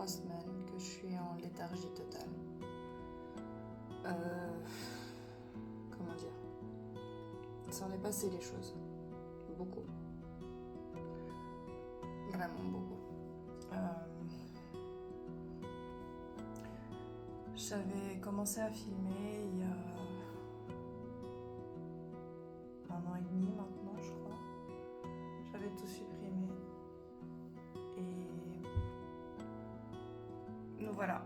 3 semaines que je suis en léthargie totale. Comment dire? Ça en est passé les choses. Beaucoup. Vraiment beaucoup. J'avais commencé à filmer il y a 1 an et demi maintenant, je crois. J'avais tout supprimé. Et nous voilà.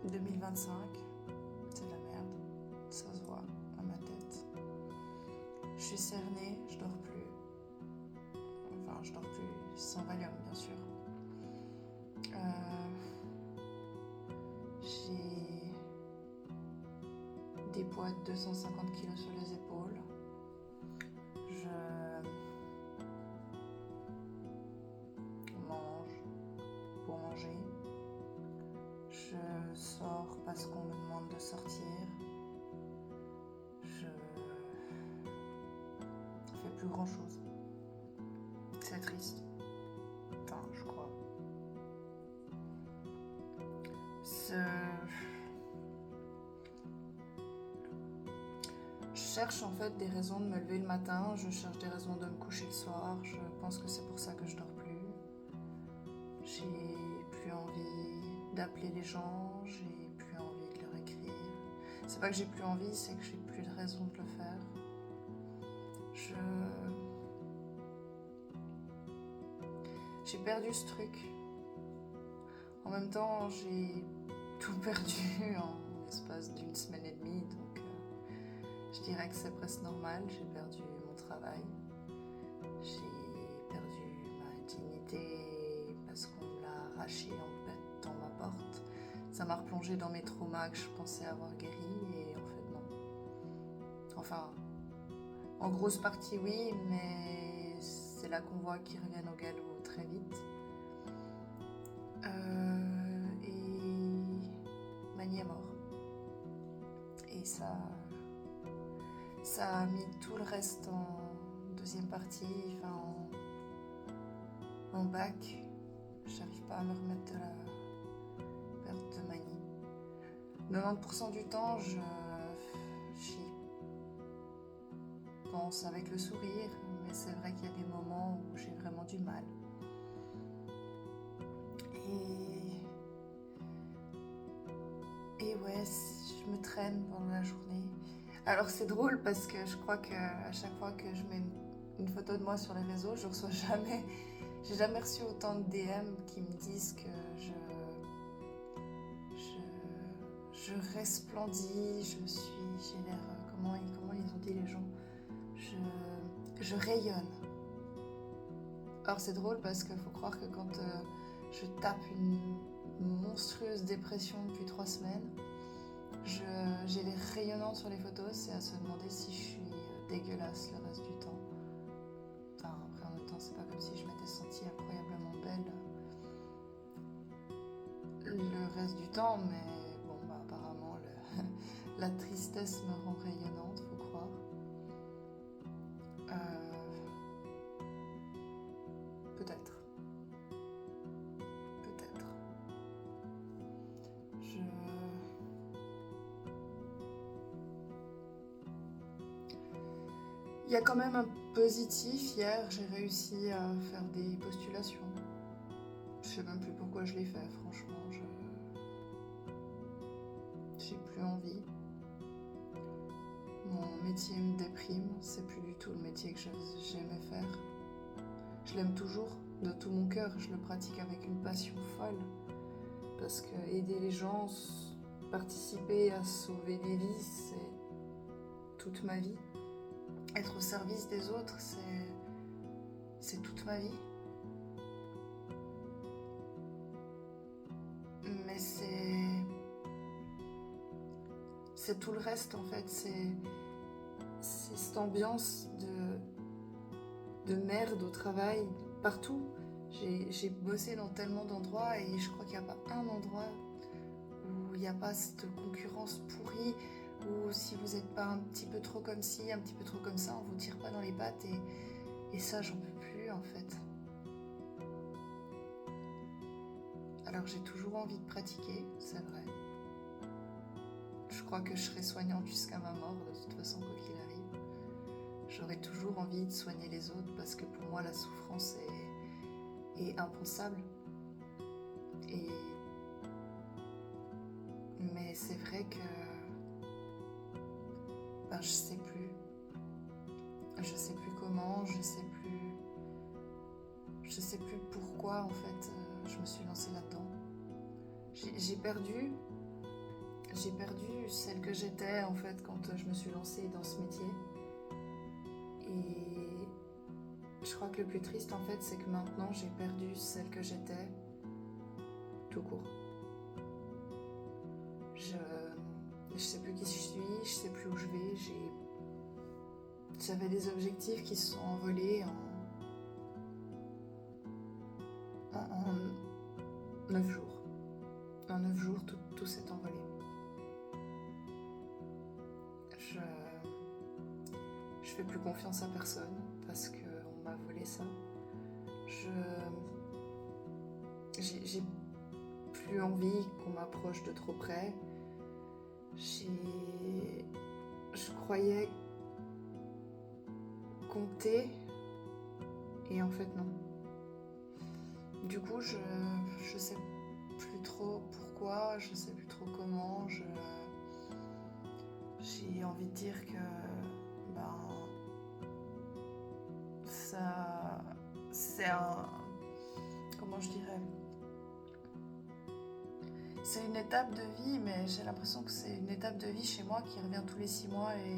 2025, c'est de la merde. Ça se voit à ma tête. Je suis cernée, je dors plus. Enfin, je dors plus sans Valium, bien sûr. J'ai des poids de 250 kg sur les épaules. Je mange pour manger. Je sors parce qu'on me demande de sortir. Je fais plus grand chose. C'est triste. Enfin, je crois. Je cherche en fait des raisons de me lever le matin, je cherche des raisons de me coucher le soir, je pense que c'est pour ça que je dors plus. J'ai plus envie d'appeler les gens, j'ai plus envie de leur écrire. C'est pas que j'ai plus envie, c'est que j'ai plus de raison de le faire. J'ai perdu ce truc. En même temps, j'ai tout perdu en l'espace d'1 semaine et demie, donc je dirais que c'est presque normal. J'ai perdu mon travail, j'ai perdu ma dignité parce qu'on me l'a arraché en pètant ma porte. Ça m'a replongé dans mes traumas que je pensais avoir guéris et en fait non. Enfin, en grosse partie oui, mais c'est là qu'on voit qu'ils reviennent au galop très vite. Et Mani est mort. Et ça a mis tout le reste en deuxième partie, enfin en bac. J'arrive pas à me remettre de la perte de Mani. 90% du temps, j'y pense avec le sourire, mais c'est vrai qu'il y a des moments où j'ai vraiment du mal. Et ouais, je me traîne pendant la journée. Alors c'est drôle parce que je crois qu'à chaque fois que je mets une photo de moi sur les réseaux, je reçois jamais, j'ai jamais reçu autant de DM qui me disent que je resplendis, j'ai l'air, comment ils ont dit les gens, je rayonne. Alors c'est drôle parce qu'il faut croire que quand je tape une monstrueuse dépression depuis 3 semaines, j'ai l'air rayonnante sur les photos, c'est à se demander si je suis dégueulasse le reste du temps. Enfin, après en même temps, c'est pas comme si je m'étais sentie incroyablement belle le reste du temps, mais bon, bah apparemment la tristesse me rend rayonnante, faut croire. Peut-être. Il y a quand même un positif. Hier, j'ai réussi à faire des postulations. Je sais même plus pourquoi je l'ai fait, franchement. J'ai plus envie. Mon métier me déprime. C'est plus du tout le métier que j'aimais faire. Je l'aime toujours, de tout mon cœur. Je le pratique avec une passion folle. Parce que aider les gens, participer à sauver des vies, c'est toute ma vie. Être au service des autres, c'est toute ma vie. Mais c'est tout le reste en fait. C'est cette ambiance de merde au travail, partout. J'ai bossé dans tellement d'endroits et je crois qu'il n'y a pas un endroit où il n'y a pas cette concurrence pourrie, où si vous n'êtes pas un petit peu trop comme ci, un petit peu trop comme ça, on vous tire pas dans les pattes et ça j'en peux plus en fait. Alors j'ai toujours envie de pratiquer, c'est vrai. Je crois que je serai soignante jusqu'à ma mort, de toute façon, quoi qu'il arrive. J'aurai toujours envie de soigner les autres parce que pour moi la souffrance est impensable. Et... Mais c'est vrai que je sais plus. Je sais plus comment, je sais plus pourquoi en fait je me suis lancée là-dedans. J'ai perdu celle que j'étais en fait quand je me suis lancée dans ce métier. Et je crois que le plus triste en fait c'est que maintenant j'ai perdu celle que j'étais tout court. Je sais plus qui je suis, je sais plus où je vais, j'avais des objectifs qui se sont envolés en 9 jours. En 9 jours, tout s'est envolé. Je fais plus confiance à personne parce qu'on m'a volé ça. J'ai plus envie qu'on m'approche de trop près. Je croyais compter et en fait non. Du coup, je sais plus trop pourquoi, je sais plus trop comment. J'ai envie de dire que ça, c'est un, comment je dirais, c'est une étape de vie, mais j'ai l'impression que c'est une étape de vie chez moi qui revient tous les 6 mois et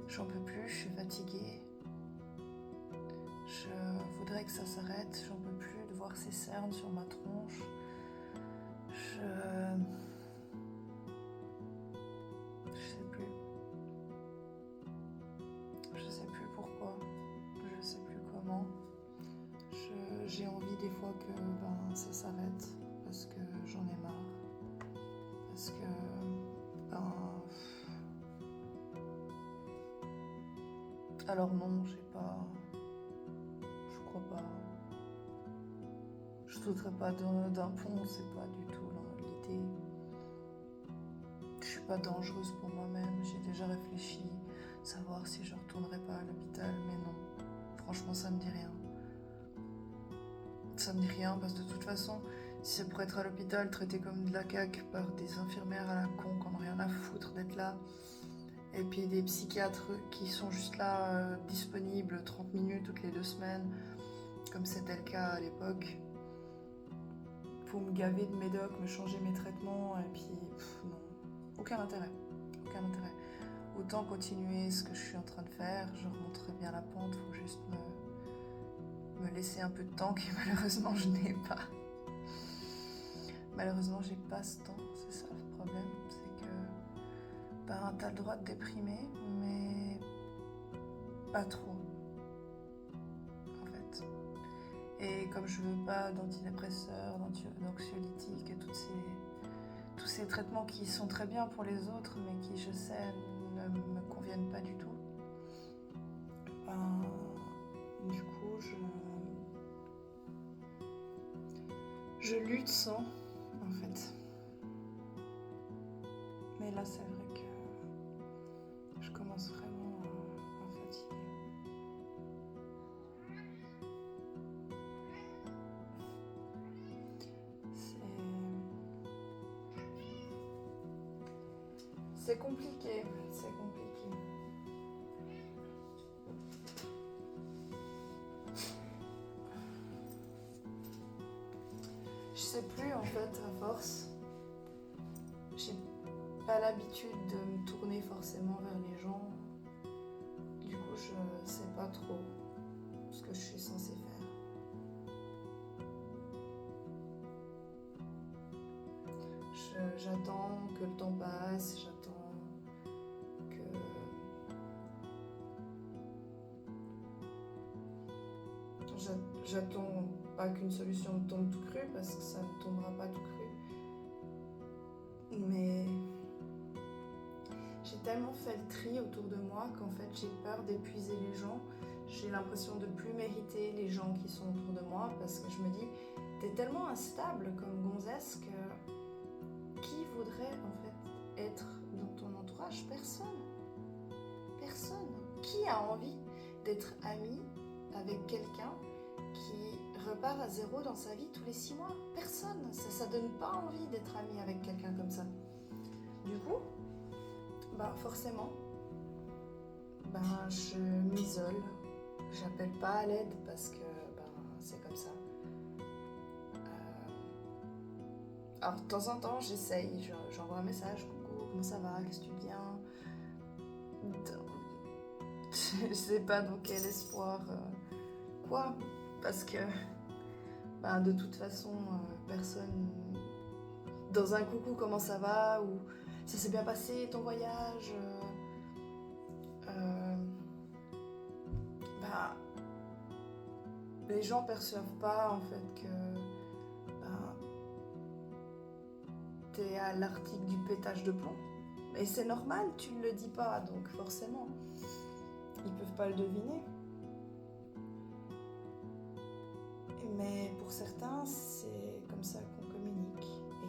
j'en peux plus, je suis fatiguée. Je voudrais que ça s'arrête, j'en peux plus de voir ces cernes sur ma tronche. Je sais plus. Je sais plus pourquoi. Je sais plus comment. J'ai envie des fois que ça s'arrête parce que j'en ai marre. Parce que alors non, j'ai pas. Je crois pas. Je sauterai pas d'un pont, c'est pas du tout l'idée. Je suis pas dangereuse pour moi-même, j'ai déjà réfléchi, savoir si je retournerai pas à l'hôpital, mais non. Franchement, ça me dit rien. Ça me dit rien parce que de toute façon, si c'est pour être à l'hôpital, traité comme de la caque par des infirmières à la con qui n'ont rien à foutre d'être là, et puis des psychiatres qui sont juste là, disponibles 30 minutes toutes les 2 semaines, comme c'était le cas à l'époque, pour me gaver de médocs, me changer mes traitements, et puis non, aucun intérêt. Autant continuer ce que je suis en train de faire, je remonterai bien la pente, faut juste me laisser un peu de temps que malheureusement je n'ai pas. Malheureusement j'ai pas ce temps, c'est ça le problème, c'est que t'as le droit de déprimer, mais pas trop, en fait. Et comme je veux pas d'antidépresseurs, d'anxiolytiques et tous ces traitements qui sont très bien pour les autres, mais qui je sais ne me conviennent pas du tout, du coup je lutte sans, en fait. Mais là c'est vrai que je commence vraiment à fatiguer. C'est compliqué, c'est compliqué. Je sais plus en fait, à force. J'ai pas l'habitude de me tourner forcément vers les gens. Du coup, je sais pas trop ce que je suis censée faire. J'attends que le temps passe, j'attends pas qu'une solution tombe tout cru parce que ça ne tombera pas tout cru. Mais j'ai tellement fait le tri autour de moi qu'en fait j'ai peur d'épuiser les gens. J'ai l'impression de plus mériter les gens qui sont autour de moi parce que je me dis t'es tellement instable comme gonzesse que qui voudrait en fait être dans ton entourage? Personne. Personne. Qui a envie d'être ami avec quelqu'un qui repart à zéro dans sa vie tous les 6 mois? Personne. Ça donne pas envie d'être ami avec quelqu'un comme ça. Du coup, forcément, je m'isole. J'appelle pas à l'aide parce que c'est comme ça. Alors de temps en temps, j'essaye, j'envoie un message, coucou, comment ça va, qu'est-ce que tu deviens? Je sais pas dans quel espoir, quoi, parce que de toute façon, personne, dans un coucou, comment ça va, ou ça s'est bien passé ton voyage, les gens perçoivent pas en fait que t'es à l'article du pétage de plomb. Et c'est normal, tu ne le dis pas, donc forcément, ils peuvent pas le deviner. Mais pour certains, c'est comme ça qu'on communique. Et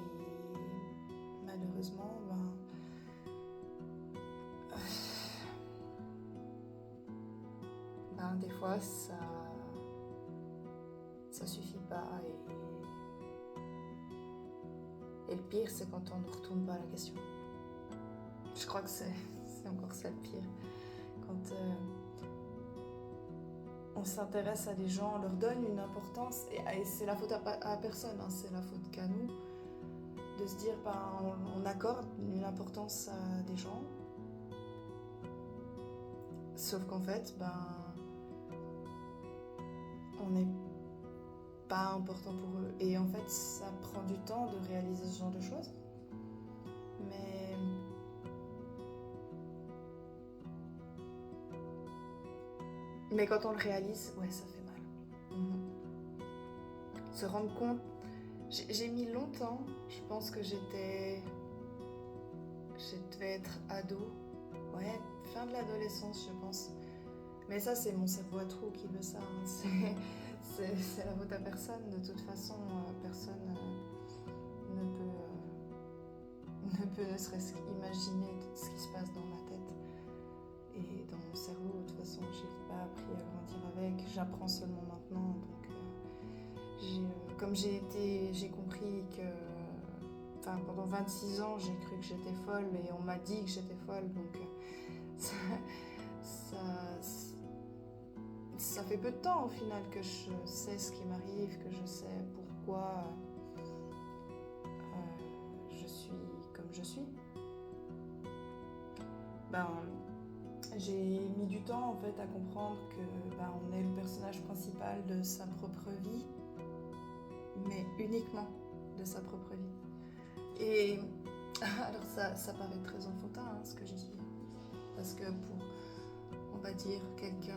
malheureusement, des fois, ça suffit pas. Et le pire, c'est quand on ne retourne pas à la question. Je crois que c'est encore ça le pire. Quand on s'intéresse à des gens, on leur donne une importance, et c'est la faute à personne, hein, c'est la faute qu'à nous, de se dire, on accorde une importance à des gens, sauf qu'en fait, on n'est pas important pour eux. Et en fait, ça prend du temps de réaliser ce genre de choses. Mais quand on le réalise, ouais, ça fait mal. Se rendre compte, j'ai mis longtemps, je pense que je devais être ado, ouais, fin de l'adolescence, je pense. Mais ça, c'est mon cerveau à trou qui veut ça, hein. C'est la faute à personne, de toute façon, personne ne peut ne serait-ce qu'imaginer ce qui se passe dans ma tête et dans mon cerveau. De toute façon, j'ai pas appris à grandir avec, j'apprends seulement maintenant, donc comme j'ai compris que pendant 26 ans, j'ai cru que j'étais folle et on m'a dit que j'étais folle, donc ça fait peu de temps au final que je sais ce qui m'arrive, que je sais pourquoi je suis comme je suis. J'ai mis du temps en fait à comprendre que on est le personnage principal de sa propre vie, mais uniquement de sa propre vie. Et alors ça paraît très enfantin, hein, ce que je dis, parce que pour, on va dire, quelqu'un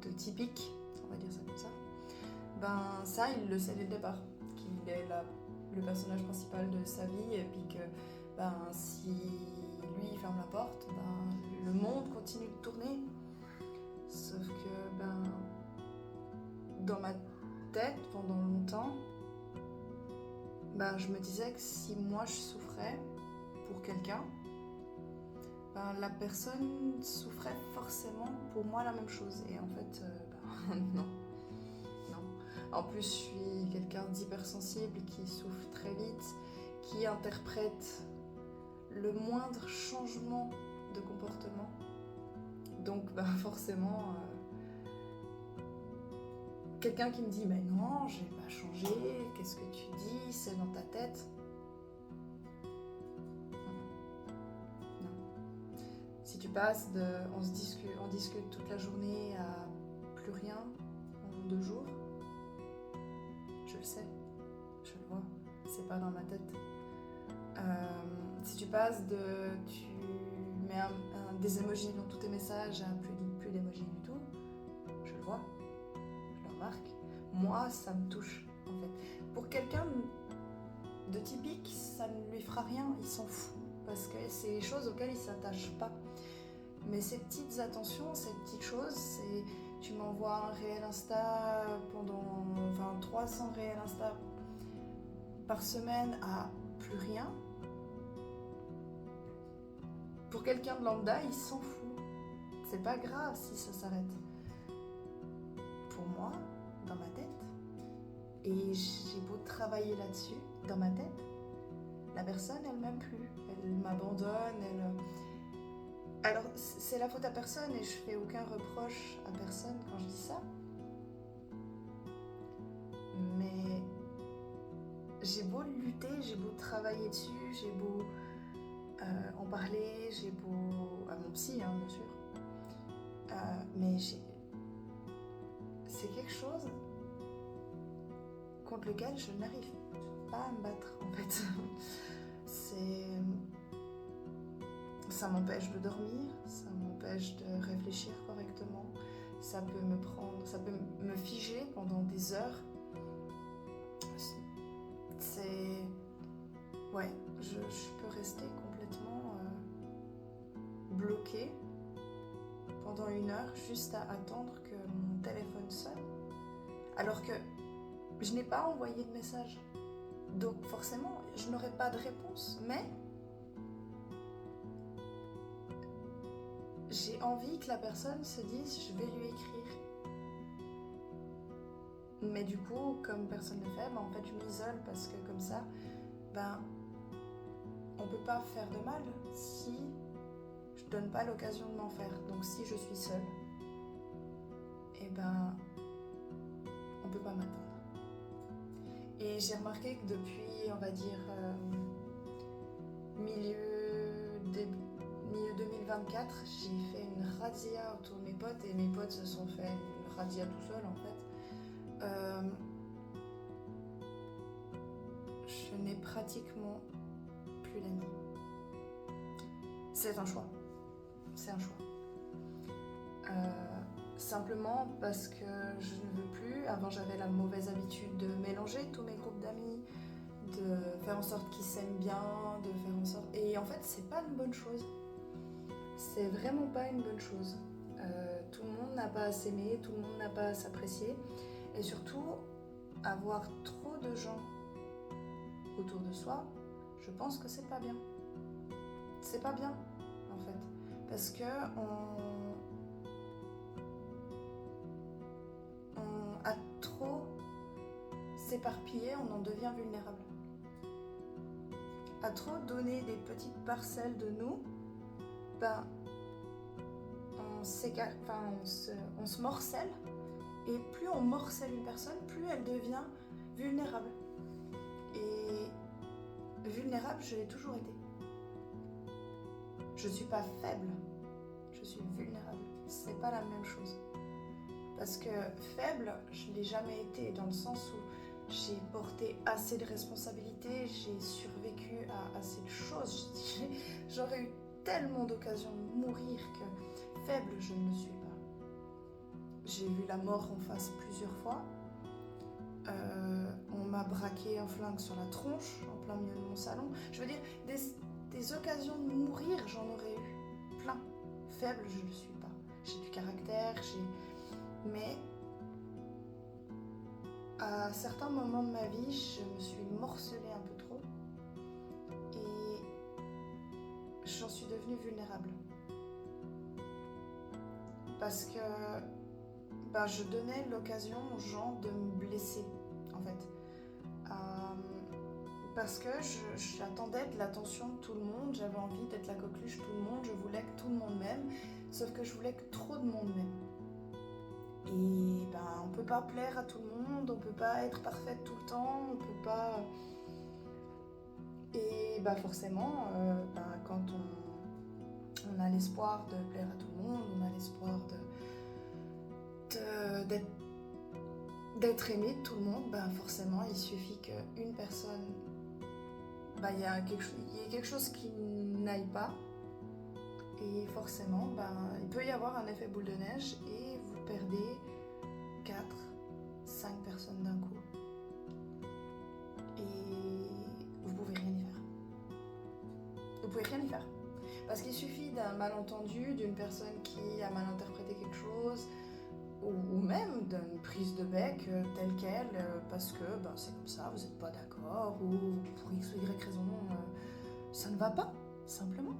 de typique, on va dire ça comme ça, ça il le sait dès le départ, qu'il est le personnage principal de sa vie, et puis que si lui il ferme la porte, le monde continue de tourner. Sauf que dans ma tête, pendant longtemps, je me disais que si moi je souffrais pour quelqu'un, la personne souffrait forcément pour moi la même chose. Et en fait, non. En plus, je suis quelqu'un d'hypersensible qui souffre très vite, qui interprète le moindre changement de comportement. Donc forcément, quelqu'un qui me dit « mais non, j'ai pas changé, qu'est-ce que tu dis, c'est dans ta tête ?» Non. Si tu passes on discute toute la journée à plus rien en 2 jours, je le sais, je le vois, c'est pas dans ma tête. Si tu passes tu mets des emojis dans tous tes messages à plus d'emojis du tout, je le vois, je le remarque. Moi, ça me touche, en fait. Pour quelqu'un de typique, ça ne lui fera rien, il s'en fout, parce que c'est des choses auxquelles il ne s'attache pas. Mais ces petites attentions, ces petites choses, c'est tu m'envoies un réel Insta pendant 300 réels Insta par semaine à plus rien. Pour quelqu'un de lambda, il s'en fout. C'est pas grave si ça s'arrête. Pour moi, dans ma tête, et j'ai beau travailler là-dessus, dans ma tête, la personne, elle m'aime plus. Elle m'abandonne, Alors, c'est la faute à personne et je fais aucun reproche à personne quand je dis ça. Mais j'ai beau lutter, j'ai beau travailler dessus, j'ai beau en parler, j'ai beau... à mon psy, hein, bien sûr. Mais c'est quelque chose contre lequel je n'arrive pas à me battre, en fait. Ça m'empêche de dormir, ça m'empêche de réfléchir correctement, ça peut me figer pendant des heures. Ouais, je peux rester complètement bloquée pendant 1 heure juste à attendre que mon téléphone sonne, alors que je n'ai pas envoyé de message. Donc forcément, je n'aurai pas de réponse, mais j'ai envie que la personne se dise je vais lui écrire. Mais du coup, comme personne ne le fait, en fait je m'isole parce que comme ça, on peut pas faire de mal si je donne pas l'occasion de m'en faire. Donc si je suis seule, on peut pas m'atteindre. Et j'ai remarqué que depuis, on va dire, milieu 2024, j'ai fait une razzia autour de mes potes et mes potes se sont fait une razzia tout seuls en fait. Je n'ai pratiquement plus d'amis. C'est un choix. C'est un choix. Simplement parce que je ne veux plus. Avant, j'avais la mauvaise habitude de mélanger tous mes groupes d'amis, de faire en sorte qu'ils s'aiment bien, de faire en sorte... Et en fait, c'est pas une bonne chose. C'est vraiment pas une bonne chose. Tout le monde n'a pas à s'aimer, tout le monde n'a pas à s'apprécier. Et surtout, avoir trop de gens autour de soi, je pense que c'est pas bien. C'est pas bien, en fait. Parce que à trop s'éparpiller, on en devient vulnérable. À trop donner des petites parcelles de nous, on se morcelle, et plus on morcelle une personne, plus elle devient vulnérable. Et vulnérable, je l'ai toujours été. Je suis pas faible, je suis vulnérable. C'est pas la même chose. Parce que faible, je l'ai jamais été, dans le sens où j'ai porté assez de responsabilités, j'ai survécu à assez de choses. J'aurais eu tellement d'occasions de mourir que faible, je ne le suis pas. J'ai vu la mort en face plusieurs fois. On m'a braqué un flingue sur la tronche, en plein milieu de mon salon. Je veux dire, des occasions de mourir, j'en aurais eu plein. Faible, je ne le suis pas. J'ai du caractère, mais à certains moments de ma vie, je me suis morcelée un peu trop et j'en suis devenue vulnérable. Parce que je donnais l'occasion aux gens de me blesser, en fait. Parce que j'attendais de l'attention de tout le monde, j'avais envie d'être la coqueluche de tout le monde, je voulais que tout le monde m'aime, sauf que je voulais que trop de monde m'aime. Et on peut pas plaire à tout le monde, on peut pas être parfaite tout le temps, on peut pas... Et forcément, quand on a l'espoir de plaire à tout le monde, on a l'espoir d'être aimé de tout le monde, forcément il suffit qu'une personne, il y a quelque chose qui n'aille pas, et forcément il peut y avoir un effet boule de neige et vous perdez 4, 5 personnes d'un coup et vous pouvez rien y faire. Vous pouvez rien y faire parce qu'il suffit d'un malentendu, d'une personne qui a mal interprété quelque chose, ou même d'une prise de bec telle qu'elle, parce que c'est comme ça, vous n'êtes pas d'accord, ou pour X ou Y raison, ça ne va pas, simplement.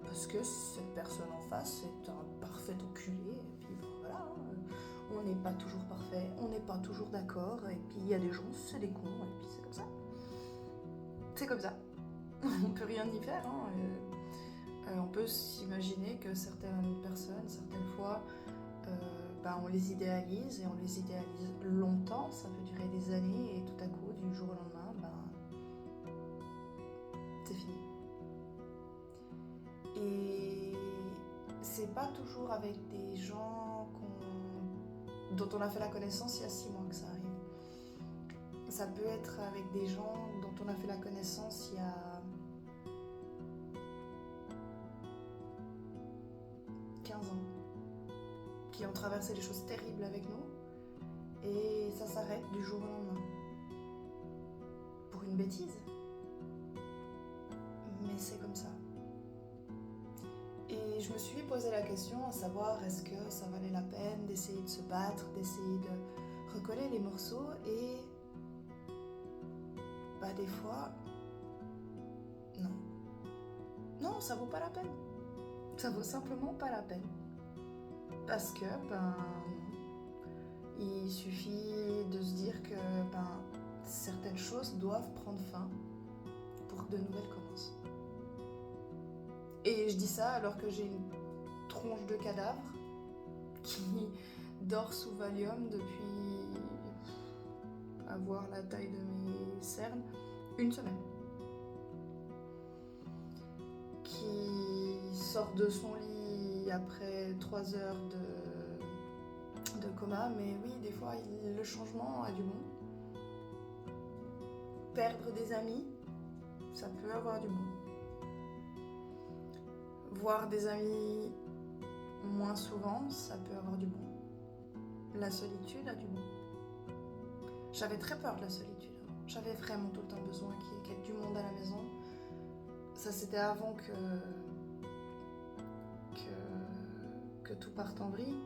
Parce que cette personne en face est un parfait enculé, et puis voilà, on n'est pas toujours parfait, on n'est pas toujours d'accord, et puis il y a des gens, c'est des cons, et puis c'est comme ça. C'est comme ça. On peut rien y faire, hein. On peut s'imaginer que certaines personnes, certaines fois, on les idéalise, et on les idéalise longtemps, ça peut durer des années, et tout à coup, du jour au lendemain, c'est fini. Et c'est pas toujours avec des gens dont on a fait la connaissance il y a 6 mois que ça arrive. Ça peut être avec des gens dont on a fait la connaissance il y a 15 ans, qui ont traversé des choses terribles avec nous, et ça s'arrête du jour au lendemain. Pour une bêtise. Mais c'est comme ça. Et je me suis posé la question à savoir, est-ce que ça valait la peine d'essayer de se battre, d'essayer de recoller les morceaux, et des fois, non. Non, ça vaut pas la peine. Ça vaut simplement pas la peine. Parce que, il suffit de se dire que, certaines choses doivent prendre fin pour que de nouvelles commencent. Et je dis ça alors que j'ai une tronche de cadavre qui dort sous Valium depuis avoir la taille de mes cernes, 1 semaine. Qui sort de son lit après 3 heures de coma, mais oui, des fois, le changement a du bon. Perdre des amis, ça peut avoir du bon. Voir des amis moins souvent, ça peut avoir du bon. La solitude a du bon. J'avais très peur de la solitude. J'avais vraiment tout le temps besoin qu'il y ait du monde à la maison. Ça, c'était avant que tout parte en vrille.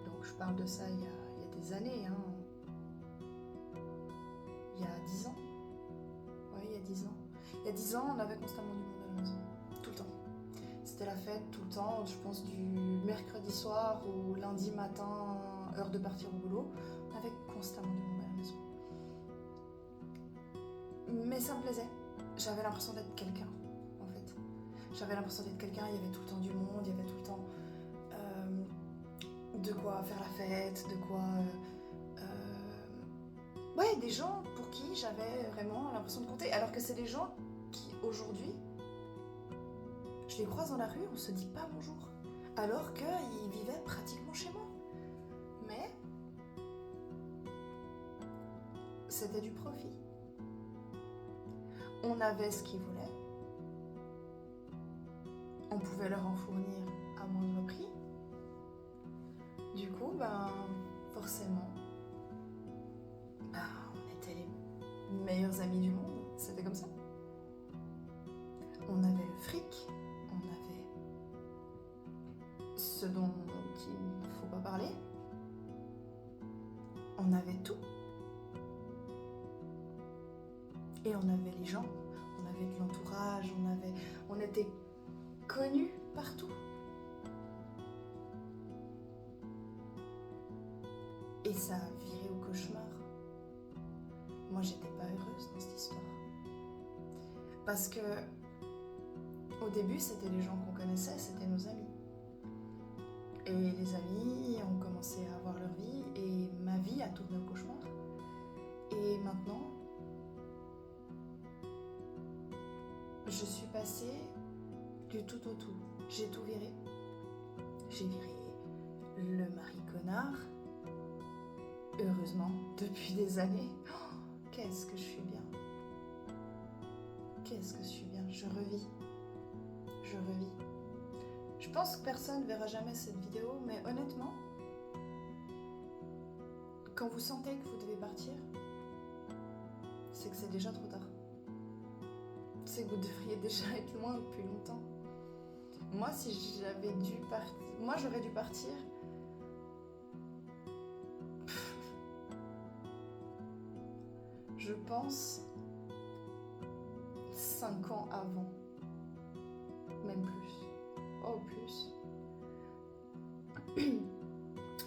Donc je parle de ça il y a des années. Il y a 10 ans. Oui, il y a 10 ans. Il y a 10 ans, on avait constamment du monde à la maison. Tout le temps. C'était la fête tout le temps, je pense du mercredi soir au lundi matin, heure de partir au boulot. On avait constamment du monde à la maison. Mais ça me plaisait. J'avais l'impression d'être quelqu'un, en fait. J'avais l'impression d'être quelqu'un, il y avait tout le temps du monde, il y avait tout le temps de quoi faire la fête, de quoi... des gens pour qui j'avais vraiment l'impression de compter. Alors que c'est des gens qui, aujourd'hui, je les croise dans la rue, on se dit pas bonjour. Alors qu'ils vivaient pratiquement chez moi. Mais c'était du profit. On avait ce qu'ils voulaient. On pouvait leur en fournir à moindre prix. Du coup, forcément, on était les meilleurs amis du monde. C'était comme ça. On avait le fric, on avait ce dont il ne faut pas parler. On avait tout. Et on avait les gens, on avait de l'entourage, on était connus partout. Et ça a viré au cauchemar. Moi, j'étais pas heureuse dans cette histoire. Parce que, au début, c'était les gens qu'on connaissait, c'était nos amis. Et les amis ont commencé à avoir leur vie, et ma vie a tourné au cauchemar. Et maintenant, je suis passée du tout au tout. J'ai tout viré. J'ai viré le mari connard. Heureusement, depuis des années. Oh, qu'est-ce que je suis bien. Qu'est-ce que je suis bien. Je revis. Je revis. Je pense que personne ne verra jamais cette vidéo, mais honnêtement, quand vous sentez que vous devez partir, c'est que c'est déjà trop tard. C'est que vous devriez déjà être loin depuis longtemps. Moi, si j'avais dû partir, j'aurais dû partir je pense, 5 ans avant. Même plus. Oh, plus.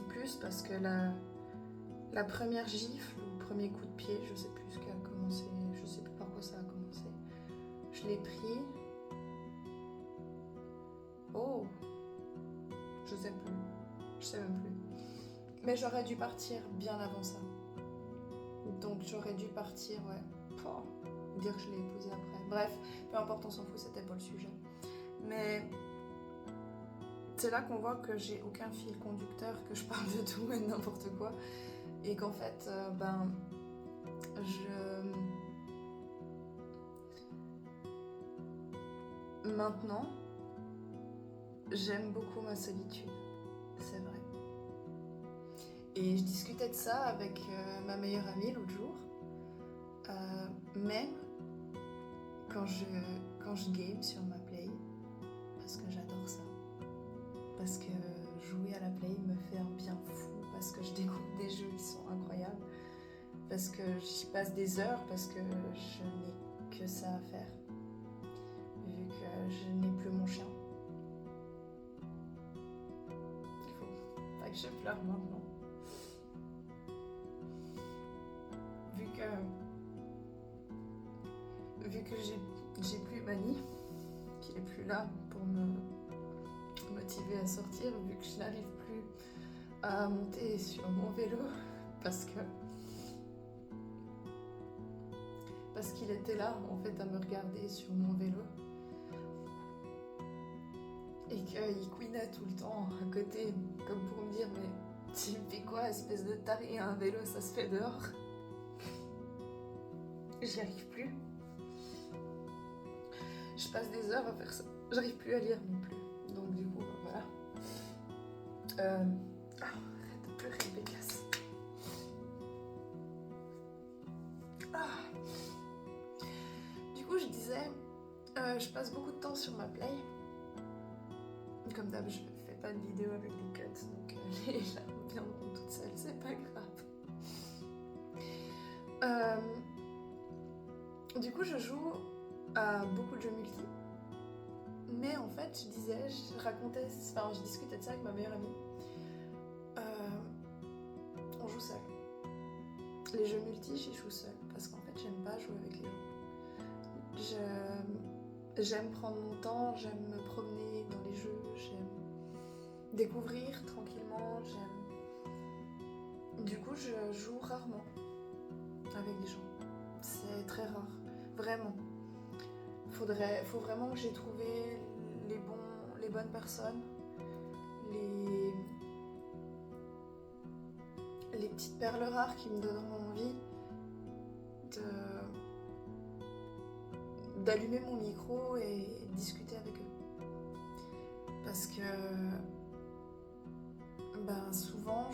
Plus parce que la première gifle, ou le premier coup de pied, je sais plus ce qui a commencé, je sais plus par quoi ça a commencé. Je l'ai pris. Oh, je sais plus. Je sais même plus. Mais j'aurais dû partir bien avant ça. Donc j'aurais dû partir, ouais. Dire que je l'ai épousé après. Bref, peu importe, on s'en fout, c'était pas le sujet. Mais c'est là qu'on voit que j'ai aucun fil conducteur, que je parle de tout et de n'importe quoi. Et qu'en fait, maintenant, j'aime beaucoup ma solitude. C'est vrai. Et je discutais de ça avec ma meilleure amie l'autre jour. Même quand je game sur ma Play, parce que j'adore ça. Parce que jouer à la Play me fait un bien fou, parce que je découvre des jeux qui sont incroyables, parce que j'y passe des heures, parce que je n'ai que ça à faire, vu que je n'ai plus mon chien. Il faut pas que je pleure maintenant. Vu que j'ai plus Mani, qui est plus là pour me motiver à sortir, vu que je n'arrive plus à monter sur mon vélo parce qu'il était là en fait à me regarder sur mon vélo et qu'il couinait tout le temps à côté comme pour me dire mais tu fais quoi espèce de taré, un vélo ça se fait dehors. J'y arrive plus. Je passe des heures à faire ça. J'arrive plus à lire non plus. Donc du coup, voilà. Arrête de pleurer, Bécasse. Du coup, je disais, je passe beaucoup de temps sur ma Play. Comme d'hab, je fais pas de vidéo avec des cuts, donc les larmes viendront toutes seules, c'est pas grave. Du coup, je joue à beaucoup de jeux multi. Mais en fait, je discutais de ça avec ma meilleure amie. On joue seul. Les jeux multi, j'y joue seul. Parce qu'en fait, j'aime pas jouer avec les gens. J'aime prendre mon temps, j'aime me promener dans les jeux, j'aime découvrir tranquillement, Du coup, je joue rarement avec des gens. C'est très rare. Vraiment. Faut vraiment que j'ai trouvé les bonnes personnes, les petites perles rares qui me donneront envie d'allumer mon micro et discuter avec eux. Parce que souvent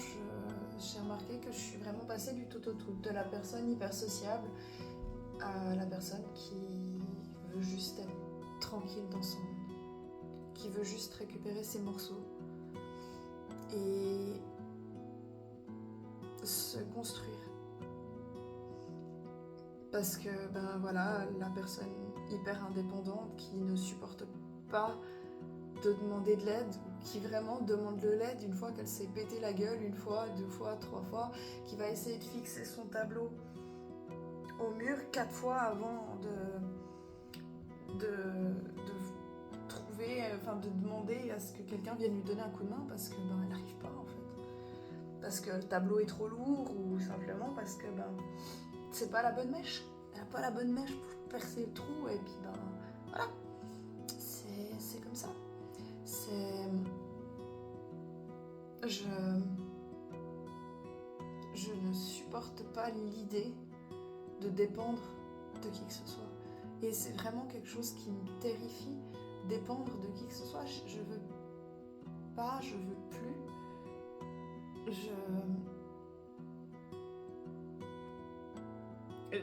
j'ai remarqué que je suis vraiment passée du tout au tout, de la personne hyper sociable à la personne qui veut juste être tranquille dans son monde, qui veut juste récupérer ses morceaux et se construire. Parce que la personne hyper indépendante qui ne supporte pas de demander de l'aide, qui vraiment demande de l'aide une fois qu'elle s'est pété la gueule, 1 fois, 2 fois, 3 fois, qui va essayer de fixer son tableau au mur 4 fois avant de trouver, de demander à ce que quelqu'un vienne lui donner un coup de main parce que elle n'arrive pas en fait. Parce que le tableau est trop lourd ou simplement parce que c'est pas la bonne mèche. Elle n'a pas la bonne mèche pour percer le trou et puis voilà. C'est comme ça. Je ne supporte pas l'idée de dépendre de qui que ce soit. Et c'est vraiment quelque chose qui me terrifie, dépendre de qui que ce soit. Je veux pas, je veux plus.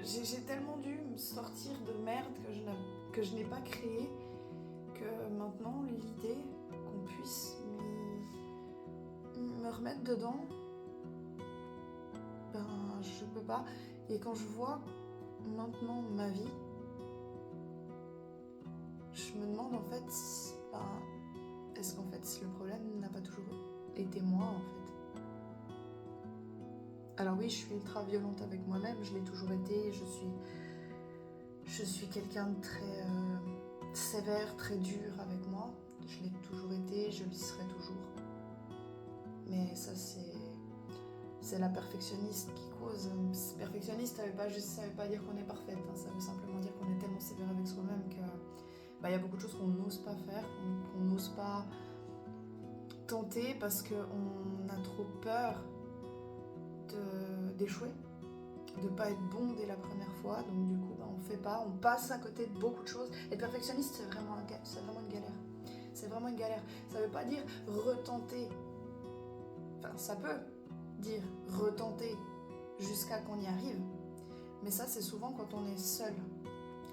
J'ai tellement dû me sortir de merde que je n'ai pas créé que maintenant l'idée qu'on puisse me remettre dedans, je peux pas. Et quand je vois maintenant ma vie, je me demande en fait, est-ce qu'en fait le problème n'a pas toujours été moi en fait. Alors oui, je suis ultra violente avec moi-même, je l'ai toujours été, je suis quelqu'un de très sévère, très dur avec moi. Je l'ai toujours été, je l'y serai toujours. Mais ça c'est la perfectionniste qui cause. Perfectionniste, ça veut pas dire qu'on est parfaite, hein. Ça veut simplement dire qu'on est tellement sévère avec soi-même que y a beaucoup de choses qu'on n'ose pas faire, qu'on n'ose pas tenter parce qu'on a trop peur d'échouer, de pas être bon dès la première fois. Donc du coup, on fait pas, on passe à côté de beaucoup de choses. Être perfectionniste, c'est vraiment une galère. C'est vraiment une galère. Ça veut pas dire retenter. Enfin, ça peut dire retenter jusqu'à qu'on y arrive. Mais ça, c'est souvent quand on est seul.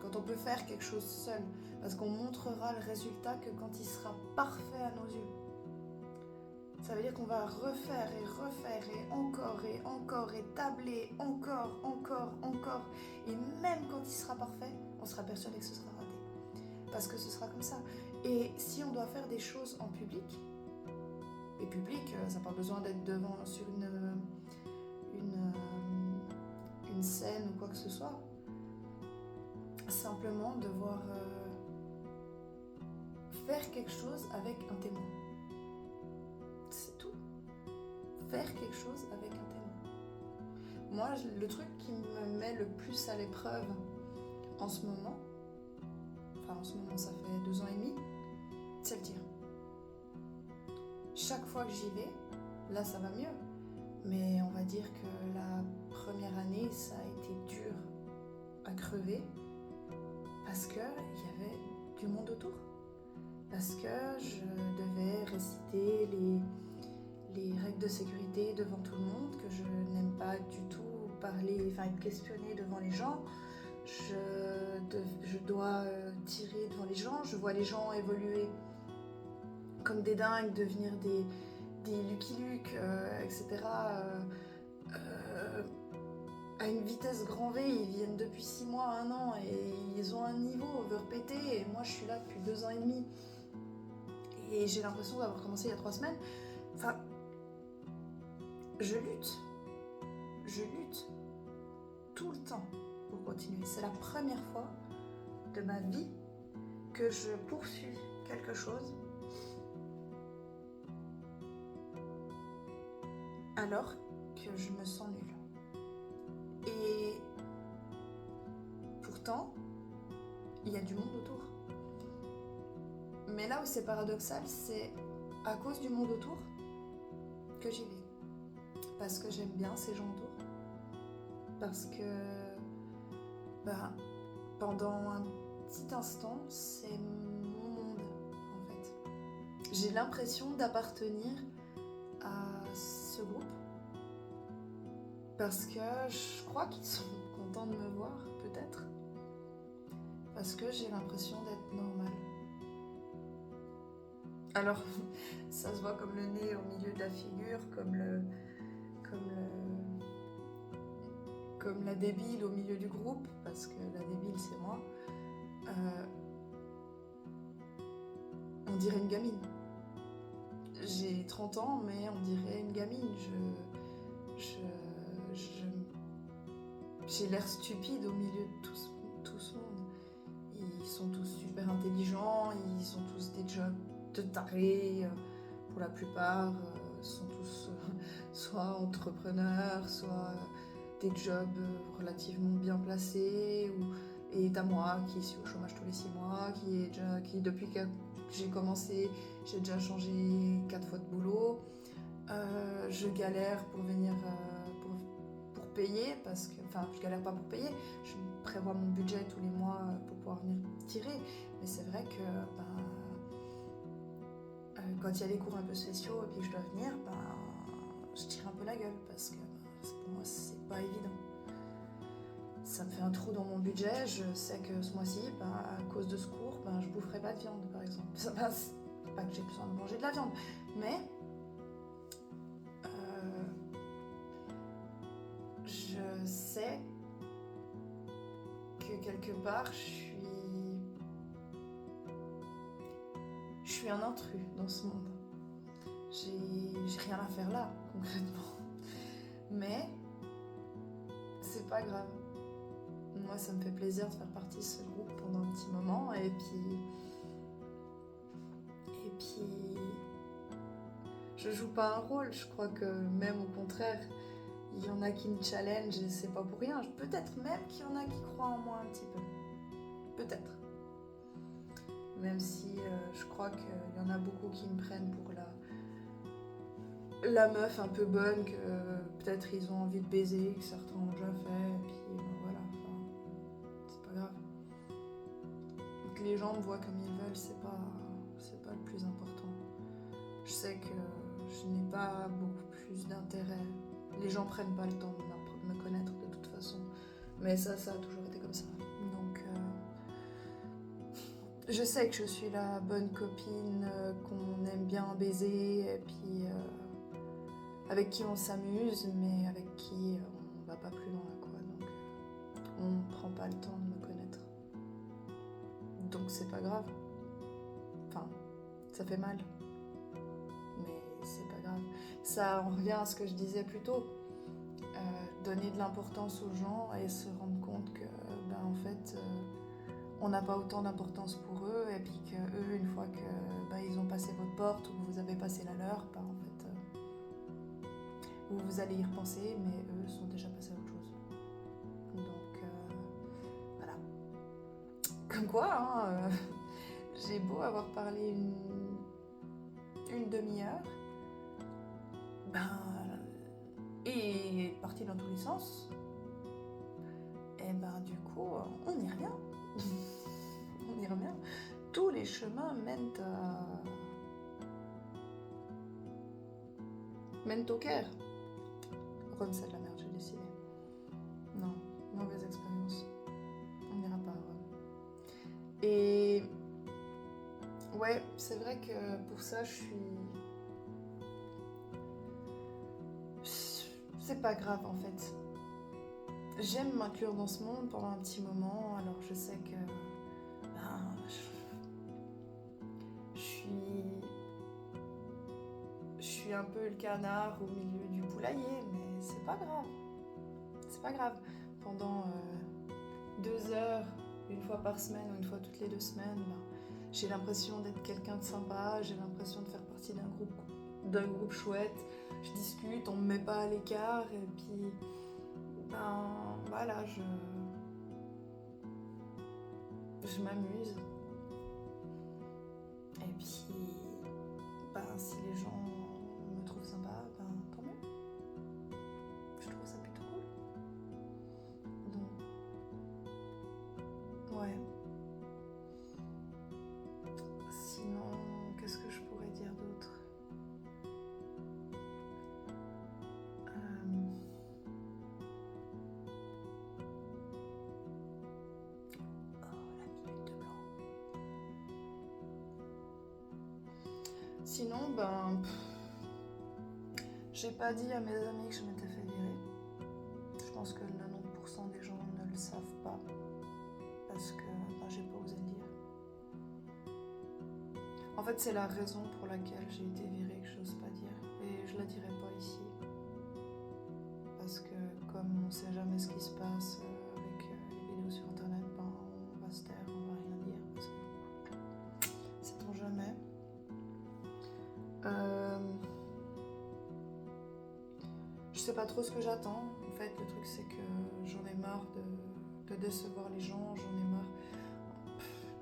Quand on peut faire quelque chose seul. Parce qu'on montrera le résultat que quand il sera parfait à nos yeux. Ça veut dire qu'on va refaire et encore et tabler encore. Et même quand il sera parfait, on sera persuadé que ce sera raté. Parce que ce sera comme ça. Et si on doit faire des choses en public, et public, ça n'a pas besoin d'être sur une scène ou quoi que ce soit. Simplement devoir faire quelque chose avec un témoin. C'est tout. Faire quelque chose avec un témoin. Moi, le truc qui me met le plus à l'épreuve en ce moment, ça fait 2 ans et demi, c'est le tir. Chaque fois que j'y vais, là ça va mieux. Mais on va dire que la première année, ça a été dur à crever parce qu'il y avait du monde autour. Parce que je devais réciter les règles de sécurité devant tout le monde, que je n'aime pas du tout être questionnée devant les gens. Je dois tirer devant les gens, je vois les gens évoluer comme des dingues, devenir des Lucky Luke, etc. À une vitesse grand V, ils viennent depuis 6 mois, 1 an, et ils ont un niveau overpété, et moi je suis là depuis 2 ans et demi. Et j'ai l'impression d'avoir commencé il y a 3 semaines. Enfin, je lutte tout le temps pour continuer. C'est la première fois de ma vie que je poursuis quelque chose alors que je me sens nulle. Et pourtant, il y a du monde autour. Mais là où c'est paradoxal, c'est à cause du monde autour que j'y vais. Parce que j'aime bien ces gens autour. Parce que pendant un petit instant, c'est mon monde en fait. J'ai l'impression d'appartenir à ce groupe parce que je crois qu'ils sont contents de me voir, peut-être. Parce que j'ai l'impression d'être normale. Alors, ça se voit comme le nez au milieu de la figure, comme la débile au milieu du groupe, parce que la débile c'est moi. On dirait une gamine. J'ai 30 ans, mais on dirait une gamine. J'ai l'air stupide au milieu de tout ce monde. Ils sont tous super intelligents, ils ont tous des jobs de tarés, pour la plupart, sont tous soit entrepreneurs, soit des jobs relativement bien placés, et t'as moi qui suis au chômage tous les 6 mois, qui depuis que j'ai commencé, j'ai déjà changé 4 fois de boulot. Je galère pour venir pour payer, parce que, je galère pas pour payer, je prévois mon budget tous les mois pour pouvoir venir tirer, mais c'est vrai que quand il y a des cours un peu spéciaux et puis que je dois venir, je tire un peu la gueule, parce que pour moi c'est pas évident. Ça me fait un trou dans mon budget, je sais que ce mois-ci, à cause de ce cours, je boufferai pas de viande par exemple. C'est pas que j'ai besoin de manger de la viande, mais je sais quelque part, je suis un intrus dans ce monde. J'ai rien à faire là, concrètement. Mais c'est pas grave. Moi, ça me fait plaisir de faire partie de ce groupe pendant un petit moment. Et puis je joue pas un rôle. Je crois que même au contraire, il y en a qui me challenge et c'est pas pour rien. Peut-être même qu'il y en a qui croient en moi un petit peu. Peut-être. Même si je crois qu'il y en a beaucoup qui me prennent pour la meuf un peu bonne que peut-être ils ont envie de baiser, que certains ont déjà fait, et puis voilà, enfin, c'est pas grave. Que les gens me voient comme ils veulent, c'est pas le plus important. Je sais que je n'ai pas beaucoup plus d'intérêt. Les gens prennent pas le temps de me connaître de toute façon. Mais ça a toujours été comme ça. Donc, je sais que je suis la bonne copine qu'on aime bien baiser, et puis avec qui on s'amuse, mais avec qui on va pas plus loin, quoi. Donc, on ne prend pas le temps de me connaître. Donc, c'est pas grave. Enfin, ça fait mal. Mais c'est pas grave. Ça en revient à ce que je disais plus tôt. Donner de l'importance aux gens et se rendre compte que, en fait, on n'a pas autant d'importance pour eux, et puis que eux, une fois que ils ont passé votre porte ou que vous avez passé la leur, en fait, vous allez y repenser, mais eux sont déjà passés à autre chose. Donc, voilà. Comme quoi, hein, j'ai beau avoir parlé une demi-heure, et parti dans tous les sens, et du coup, on y revient. On y revient. Tous les chemins mènent au Caire. Rome, c'est de la merde, j'ai décidé. Non, mauvaise expérience. On n'ira pas à Rome. Et ouais, c'est vrai que pour ça, c'est pas grave en fait. J'aime m'inclure dans ce monde pendant un petit moment, alors je sais que je suis un peu le canard au milieu du poulailler, mais c'est pas grave. C'est pas grave. Pendant 2 heures, une fois par semaine ou une fois toutes les 2 semaines, j'ai l'impression d'être quelqu'un de sympa, j'ai l'impression de faire partie d'un groupe chouette. Je discute, on me met pas à l'écart, et puis voilà, je m'amuse. Et puis si les gens me trouvent sympa, tant mieux. Je trouve ça plutôt cool. Donc, ouais. Sinon, qu'est-ce que je pourrais dire d'autre? Sinon, j'ai pas dit à mes amis que je m'étais fait virer. Je pense que 90% des gens ne le savent pas, parce que j'ai pas osé le dire. En fait, c'est la raison pour laquelle j'ai été virée que j'ose pas dire, et je la dirai pas ici. Parce que comme on sait jamais ce qui se passe avec les vidéos sur internet, on va se taire, on va rien dire, parce que sait-on jamais. Je sais pas trop ce que j'attends. En fait, le truc c'est que j'en ai marre de décevoir les gens, j'en ai marre.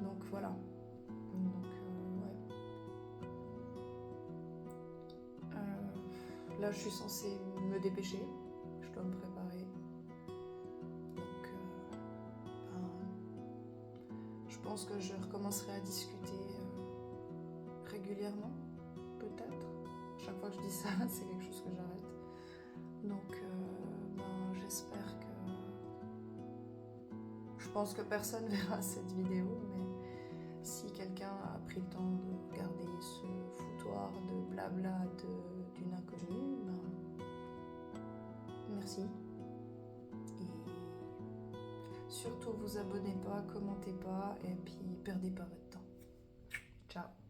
Donc voilà. Donc ouais. Là, je suis censée me dépêcher. Je dois me préparer. Donc je pense que je recommencerai à discuter régulièrement, peut-être. Chaque fois que je dis ça, c'est quelque chose que j'arrête. Donc j'espère que... Je pense que personne verra cette vidéo, mais si quelqu'un a pris le temps de regarder ce foutoir de blabla d'une inconnue, merci. Et Surtout, vous abonnez pas, commentez pas et puis perdez pas votre temps. Ciao.